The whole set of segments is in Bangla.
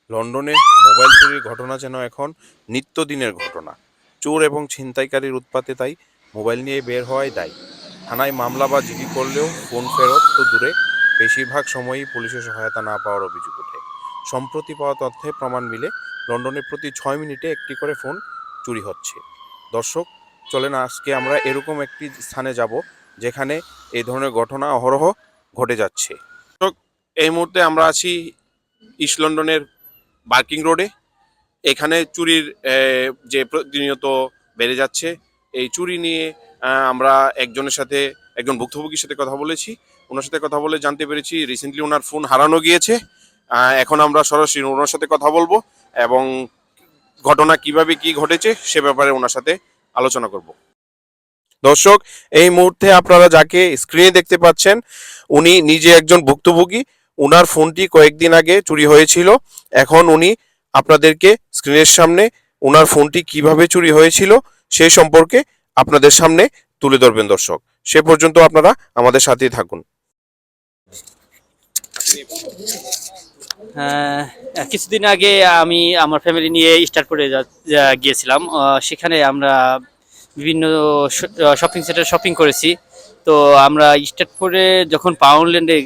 লন্ডনে মোবাইল চুরির ঘটনা যেন এখন নিত্যদিনের ঘটনা। চোর এবং ছিনতাইকারীর উৎপাতে তাই মোবাইল নিয়ে বের হওয়াই দায়ী। থানায় মামলা বা জিডি করলেও ফোন ফেরত তো দূরে, বেশিরভাগ সময়ই পুলিশের সহায়তা না পাওয়ার অভিযোগ ওঠে। সম্প্রতি পাওয়া তথ্যে প্রমাণ মিলে লন্ডনে প্রতি 6 মিনিটে একটি করে ফোন চুরি হচ্ছে। দর্শক, চলেন আজকে আমরা এরকম একটি স্থানে যাব যেখানে এই ধরনের ঘটনা অহরহ ঘটে যাচ্ছে। দর্শক, এই মুহূর্তে আমরা আছি ইস্ট লন্ডনের বার্কিং রোডে। এখানে চুরির যে প্রতিনিয়ত বেড়ে যাচ্ছে, এই চুরি নিয়ে আমরা একজন ভুক্তভোগীর সাথে কথা বলেছি। ওনার সাথে কথা বলে জানতে পেরেছি রিসেন্টলি ওনার ফোন হারানো গিয়েছে। এখন আমরা সরাসরি ওনার সাথে কথা বলবো এবং ঘটনা কিভাবে কি ঘটেছে সে ব্যাপারে ওনার সাথে আলোচনা করব। দর্শক, এই মুহূর্তে আপনারা যাকে স্ক্রিনে দেখতে পাচ্ছেন উনি নিজে একজন ভুক্তভোগী। উনার ফোনটি কয়েকদিন আগে চুরি হয়েছিল। এখন উনি আপনাদেরকে স্ক্রিনের সামনে উনার ফোনটি কিভাবে চুরি হয়েছিল সেই সম্পর্কে আপনাদের সামনে তুলে ধরবেন। দর্শক, সে পর্যন্ত আপনারা আমাদের সাথেই থাকুন। আহ, কিছুদিন আগে আমি আমার ফ্যামিলি নিয়ে স্টারপুরে গিয়েছিলাম। সেখানে আমরা বিভিন্ন শপিং সেন্টার শপিং করেছি। তো আমরা স্টারপুরে যখন পাউন্ডল্যান্ডে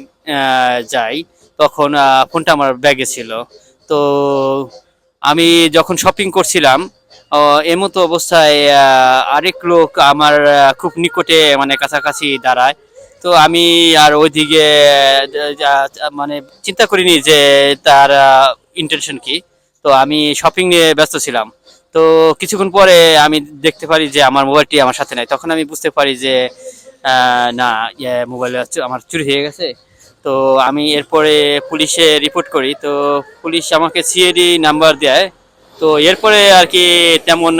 যাই, তখন ফোনটা আমার ব্যাগে ছিল। তো আমি যখন শপিং করছিলাম, এমতো অবস্থায় আরেক লোক আমার খুব নিকটে, মানে কাছাকাছি দাঁড়ায়। তো আমি আর ওইদিকে মানে চিন্তা করিনি যে তার ইন্টেনশন কি। তো আমি শপিং নিয়ে ব্যস্ত ছিলাম। তো কিছুক্ষণ পরে আমি দেখতে পারি যে আমার মোবাইলটি আমার সাথে নাই। তখন আমি বুঝতে পারি যে না, মোবাইল আমার চুরি হয়ে গেছে। তো আমি এরপরে পুলিশে রিপোর্ট করি। তো পুলিশ আমাকে সিআইডি নাম্বার দেয়। তো এরপরে আর কি তেমন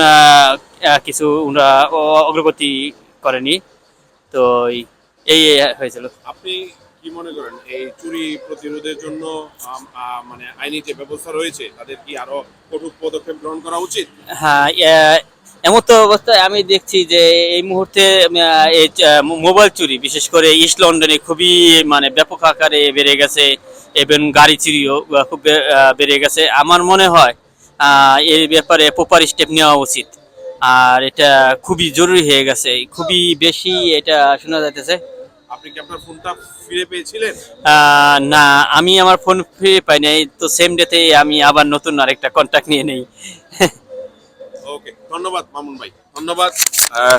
কিছু ওরা অগ্রগতি করেনি। তো এই হয়েছিল। আপনি কি মনে করেন এই চুরি প্রতিরোধের জন্য মানে আইনি যে ব্যবস্থা রয়েছে তাদের কি আরো কঠোর পদক্ষেপ গ্রহণ করা উচিত? হ্যাঁ, এমন তো অবস্থায় আমি দেখছি যে এই মুহূর্তে এই মোবাইল চুরি বিশেষ করে ইস্ট লন্ডনে খুবই মানে ব্যাপক আকারে বেড়ে গেছে। এবং গাড়ি চুরিও খুব বেড়ে গেছে। আমার মনে হয় এই ব্যাপারে প্রপার স্টেপ নেওয়া উচিত। আর এটা খুবই জরুরি হয়ে গেছে, খুবই বেশি এটা শোনা যাইতেছে। আপনি কি আপনার ফোনটা ফিরে পেয়েছিলেন? না, আমি আমার ফোন ফিরে পাই নাই। তো সেম ডেতে আমি আবার নতুন আরেকটা কন্ট্যাক্ট নিয়ে নেই। ওকে, ধন্যবাদ মামুন ভাই, ধন্যবাদ। আহ,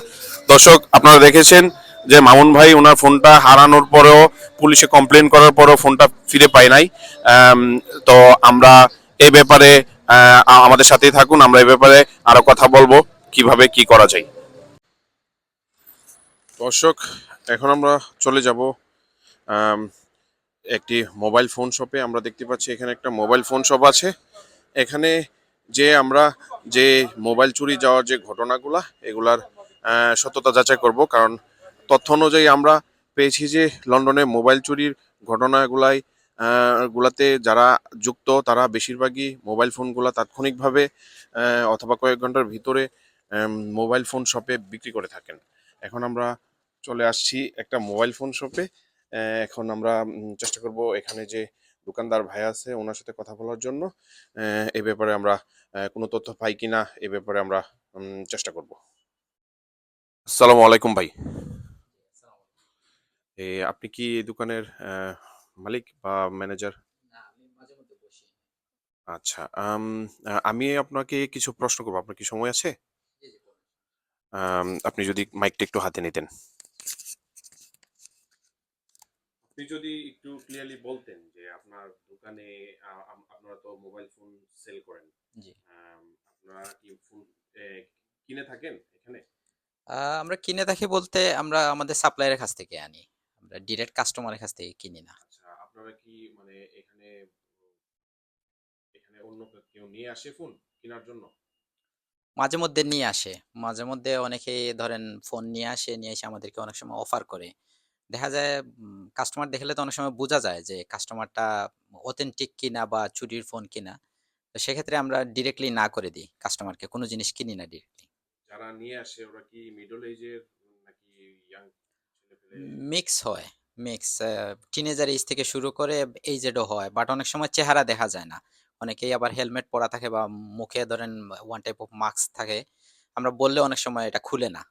দর্শক, আপনারা দেখেছেন যে মামুন ভাই ওনার ফোনটা হারানোর পরেও পুলিশে কমপ্লেন করার পরেও ফোনটা ফিরে পায় নাই। আম, তো আমরা এই ব্যাপারে আমাদের সাথেই থাকুন, আমরা এই ব্যাপারে আরো কথা বলবো কিভাবে কি করা যায়। দর্শক, এখন আমরা চলে যাব আম, একটি মোবাইল ফোন শপে। আমরা দেখতে পাচ্ছি এখানে একটা মোবাইল ফোন শপ আছে। এখানে যে আমরা যে মোবাইল চুরি যাওয়ার যে ঘটনাগুলা এগুলার সত্যতা যাচাই করব, কারণ তথ্য অনুযায়ী আমরা পেয়েছি যে লন্ডনে মোবাইল চুরির ঘটনাগুলাই গুলাতে যারা যুক্ত তারা বেশিরভাগই মোবাইল ফোনগুলা তাৎক্ষণিকভাবে অথবা কয়েক ঘন্টার ভিতরে মোবাইল ফোন শপে বিক্রি করে থাকেন। এখন আমরা চলে আসছি একটা মোবাইল ফোন শপে। এখন আমরা চেষ্টা করব এখানে যে দোকানদার ভাই আছে ওনার সাথে কথা বলার জন্য। এই ব্যাপারে আমরা কোনো তথ্য পাই কিনা এই ব্যাপারে আমরা চেষ্টা করব। আসসালামু আলাইকুম ভাই। আপনি কি এই দোকানের মালিক বা ম্যানেজার? আচ্ছা, আমি আপনাকে কিছু প্রশ্ন করবো, আপনার কি সময় আছে? আপনি যদি মাইকটা একটু হাতে নিতেন। আপনি যদি একটু ক্লিয়ারলি বলতেন যে আপনার দোকানে আপনারা তো মোবাইল ফোন সেল করেন। জি। আপনারা কি ফোন কিনে থাকেন এখানে? আমরা কিনে থাকি বলতে আমরা আমাদের সাপ্লায়ারের কাছ থেকে আনি। আমরা ডিরেক্ট কাস্টমারের কাছ থেকে কিনি না। আচ্ছা, আপনারা কি মানে এখানে এখানে অন্য কেউ নিয়ে আসে ফোন কেনার জন্য? মাঝে মধ্যে নিয়ে আসে। মাঝে মধ্যে অনেকেই ধরেন ফোন নিয়ে এসে আমাদেরকে অনেক সময় অফার করে। দেখা যায় কাস্টমার দেখলে তো অনেক সময় বোঝা যায় যে কাস্টমারটা অথেন্টিক কিনা বা চুরির ফোন কিনা। তো সেক্ষেত্রে আমরা ডিরেক্টলি না করে দিই কাস্টমারকে। কোনো জিনিস কিনি না ডিরেক্টলি। যারা নিয়ে আসে ওরা কি মিডল এজের নাকি ইয়াং ছেলেপেলে? মিক্স হয়। মিক্স টিনেজার এজ থেকে শুরু করে এইজেডও হয়। বাট অনেক সময় চেহারা দেখা যায় না। অনেকেই আবার হেলমেট পরা থাকে বা মুখে ধরেন ওয়ান টাইপ অফ মাস্ক থাকে। আমরা বললে অনেক সময় এটা খুলে না।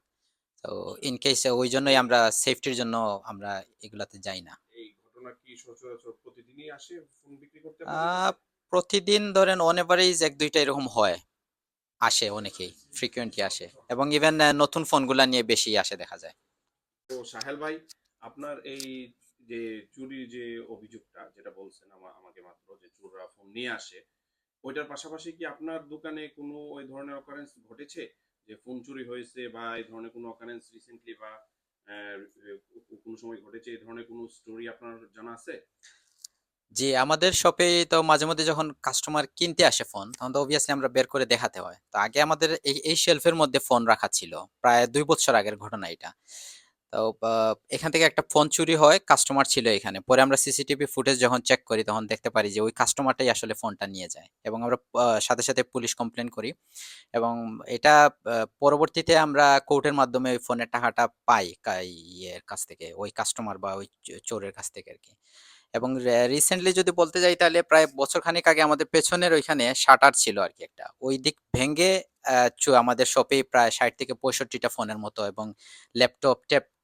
তো আচ্ছা। ইন কেস ওই তো জন্যই আমরা সেফটির জন্য আমরা এগুলাতে যাই না। এই ঘটনা কি সচরাচর প্রতিদিনই আসে ফোন বিক্রি করতে আ আপনাদের কাছে? প্রতিদিন ধরেন অন এভারেজ ১-২ টা এরকম হয়। আসে অনেকেই, ফ্রিকোয়েন্টলি আসে এবং ইভেন নতুন ফোনগুলা নিয়ে বেশি আসে দেখা যায়। তো সাহেল ভাই, আপনার এই যে চুরির যে অভিযোগটা যেটা বলছেন আমাকে মাত্র, যে চোররা ফোন নিয়ে আসে, ওইটার পাশাপাশি কি আপনার দোকানে কোনো ওই ধরনের অকারেন্স ঘটেছে? যে ফোন চুরি হয়েছে বা এই ধরনের কোনো অকারেন্স রিসেন্টলি বা কোনো সময় ঘটেছে, এই ধরনের কোনো স্টোরি আপনার জানা আছে? জি, আমাদের শপে তো মাঝে মধ্যে যখন কাস্টমার কিনতে আসে ফোন, তখন তো অবভিয়াসলি আমরা বের করে দেখাতে হয়। তো আগে আমাদের এই শেলফের মধ্যে ফোন রাখা ছিল। প্রায় ২ বছর আগের ঘটনা এটা। তো এখান থেকে একটা ফোন চুরি হয়, কাস্টমার ছিল এখানে। পরে আমরা সিসিটিভি ফুটেজ যখন চেক করি, তখন দেখতে পারি যে ওই কাস্টমারটাই আসলে ফোনটা নিয়ে যায়। এবং আমরা সাথে, সাথে পুলিশ কমপ্লেইন করি এবং এটা পরবর্তীতে আমরা কোর্টের মাধ্যমে ওই ফোনের টাকাটা পাই ইয়ের কাছ থেকে, ওই কাস্টমার বা ওই চোরের কাছ থেকে আরকি। এবং রিসেন্টলি যদি বলতে যাই তাহলে প্রায় বছরখানেক আগে আমাদের পেছনের ওইখানে শাটার ছিল আরকি একটা। ওই দিক ভেঙে আমাদের শপেই প্রায় ৬০ থেকে ৬৫ টা ফোনের মতো এবং ল্যাপটপ,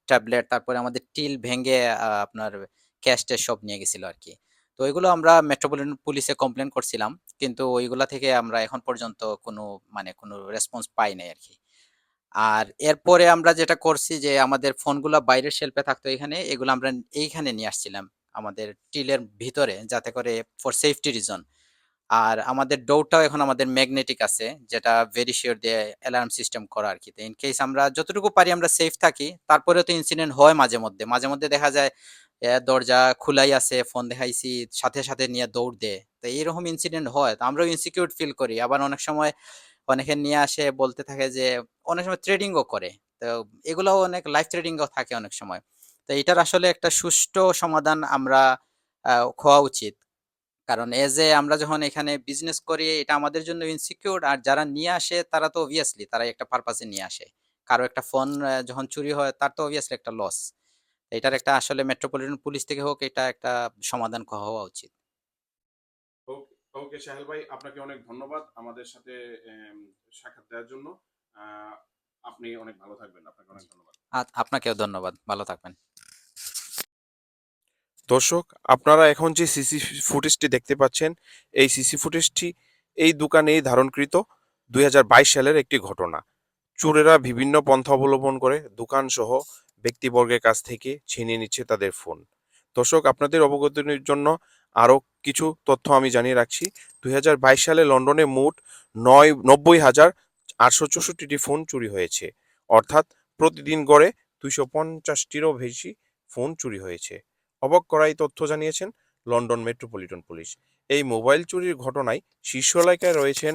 ট্যাবলেট তারপরে আমাদের টিল ভেঙে আপনার ক্যাশ-ট্যাশ সব নিয়ে গেছিল আরকি। তো ওইগুলো আমরা মেট্রোপলিটন পুলিশে কমপ্লেইন করছিলাম। কিন্তু ওইগুলা থেকে আমরা এখন পর্যন্ত কোনো রেসপন্স পাই নাই আরকি। আর এরপরে আমরা যেটা করছি যে আমাদের ফোনগুলা বাইরের শেলফে থাকতো এখানে, এগুলো আমরা এইখানে নিয়ে আসছিলাম। আমাদের টিলের ভিতরে যাতে করে ফর সেফটি রিজন। আর আমাদের ডোরটাও এখন আমাদের ম্যাগনেটিক আছে যেটা ভেরি সিওর দিয়ে অ্যালার্ম সিস্টেম করা আরকি। তো ইন কেস আমরা যতটুকু পারি আমরা সেফ থাকি। তারপরেও তো ইনসিডেন্ট হয় মাঝে মধ্যে। মাঝে মধ্যে দেখা যায় দরজা খোলাই আছে, ফোন দেখাইছি, সাথে, সাথে নিয়ে দৌড় দেয়। তো এইরকম ইনসিডেন্ট হয়। তো আমরাও ইনসিকিউর ফিল করি। আবার অনেক সময় অনেকে নিয়ে আসে বলতে থাকে যে অনেক সময় ট্রেডিং ও করে। তো এগুলাও অনেক লাইফ থ্রেটিং ও থাকে অনেক সময়। তো এটার আসলে একটা সুষ্ঠু সমাধান আমরা হওয়া উচিত। কারণ এজ এ আমরা যখন এখানে বিজনেস করি এটা আমাদের জন্য ইনসিকিউর আর যারা নিয়ে আসে তারা তো অবভিয়াসলি তারা একটা পারপাসে নিয়ে আসে। কারো একটা ফোন যখন চুরি হয় তার তো অবভিয়াসলি একটা লস। এটার একটা আসলে মেট্রোপলিটন পুলিশ থেকে হোক এটা একটা সমাধান হওয়া উচিত। ওকে, ওকে সাহেল ভাই, আপনাকে অনেক ধন্যবাদ আমাদের সাথে এম, সাক্ষাৎ দেওয়ার জন্য। আহ, আপনি অনেক ভালো থাকবেন, আপনাকে অনেক ধন্যবাদ। আপনাকেও ধন্যবাদ। ভালো থাকবেন। দর্শক, আপনারা এখন যে সিসি ফুটেজটি দেখতে পাচ্ছেন, এই সিসি ফুটেজটি এই দোকানেই ধারণকৃত 2022 সালের একটি ঘটনা। চোরেরা বিভিন্ন পন্থা অবলম্বন করে দোকান সহ ব্যক্তিবর্গের কাছ থেকে ছিনিয়ে নিচ্ছে তাদের ফোন। দর্শক, আপনাদের অবগতির জন্য আরও কিছু তথ্য আমি জানিয়ে রাখছি। 2022 সালে লন্ডনে মোট 90,864টি ফোন চুরি হয়েছে, অর্থাৎ প্রতিদিন গড়ে 250টিরও বেশি ফোন চুরি হয়েছে। অবাক করা এই তথ্য জানিয়েছেন লন্ডন মেট্রোপলিটন পুলিশ। এই মোবাইল চুরির ঘটনায় শীর্ষ এলাকায় রয়েছেন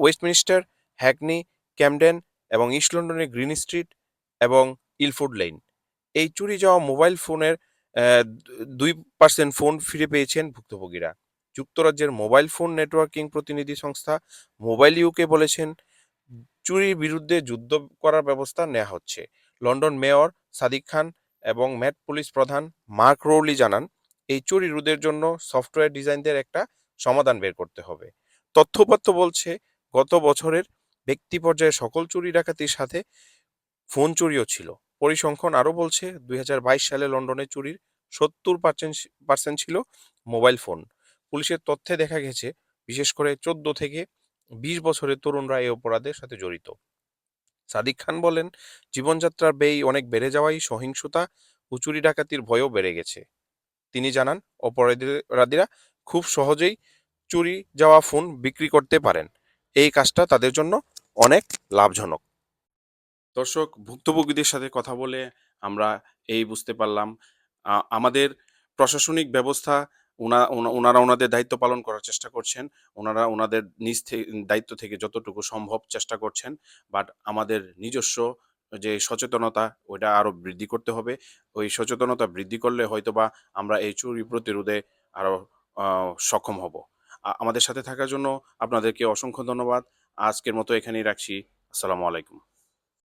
ওয়েস্টমিনিস্টার, হ্যাকনি, ক্যামডেন এবং ইস্ট লন্ডনের গ্রিন স্ট্রিট এবং ইলফোর্ড লেন। এই চুরি যাওয়া মোবাইল ফোনের 2% ফোন ফিরে পেয়েছেন ভুক্তভোগীরা। যুক্তরাজ্যের মোবাইল ফোন নেটওয়ার্কিং প্রতিনিধি সংস্থা মোবাইল ইউকে বলেছেন, চুরির বিরুদ্ধে যুদ্ধ করার ব্যবস্থা নেওয়া হচ্ছে। লন্ডন মেয়র সাদিক খান এবং ম্যাট পুলিশ প্রধান মার্ক রৌলি জানান, এই চুরি রোধের জন্য সফটওয়্যার ডিজাইনদের একটা সমাধান বের করতে হবে। তথ্যপত্র বলছে, গত বছরের ব্যক্তি পর্যায়ে সকল চুরি ডাকাতির সাথে ফোন চুরিও ছিল। পরিসংখ্যান আরও বলছে, 2022 সালে লন্ডনে চুরির 70% ছিল মোবাইল ফোন। পুলিশের তথ্যে দেখা গেছে, বিশেষ করে 14 থেকে 20 বছরের তরুণরা এই অপরাধের সাথে জড়িত। সাদিক খান বলেন, জীবনযাত্রার ব্যয় অনেক বেড়ে যাওয়ায় সহিংসতা ও চুরি ডাকাতির ভয়ও বেড়ে গেছে। তিনি জানান, অপরাধীরা খুব সহজেই চুরি যাওয়া ফোন বিক্রি করতে পারেন। এই কাজটা তাদের জন্য অনেক লাভজনক। দর্শক, ভুক্তভোগীদের সাথে কথা বলে আমরা এই বুঝতে পারলাম, আমাদের প্রশাসনিক ব্যবস্থা ওনারা ওনাদের দায়িত্ব পালন করার চেষ্টা করছেন। ওনারা ওনাদের দায়িত্ব থেকে যতটুকু সম্ভব চেষ্টা করছেন। বাট আমাদের নিজস্ব যে সচেতনতা, ওইটা আরো বৃদ্ধি করতে হবে। ওই সচেতনতা বৃদ্ধি করলে হয়তোবা আমরা এই চুরি প্রতিরোধে আরো সক্ষম হব। আমাদের সাথে থাকার জন্য আপনাদেরকে অসংখ্য ধন্যবাদ। আজকের মতো এখানেই রাখছি। আসসালামু আলাইকুম।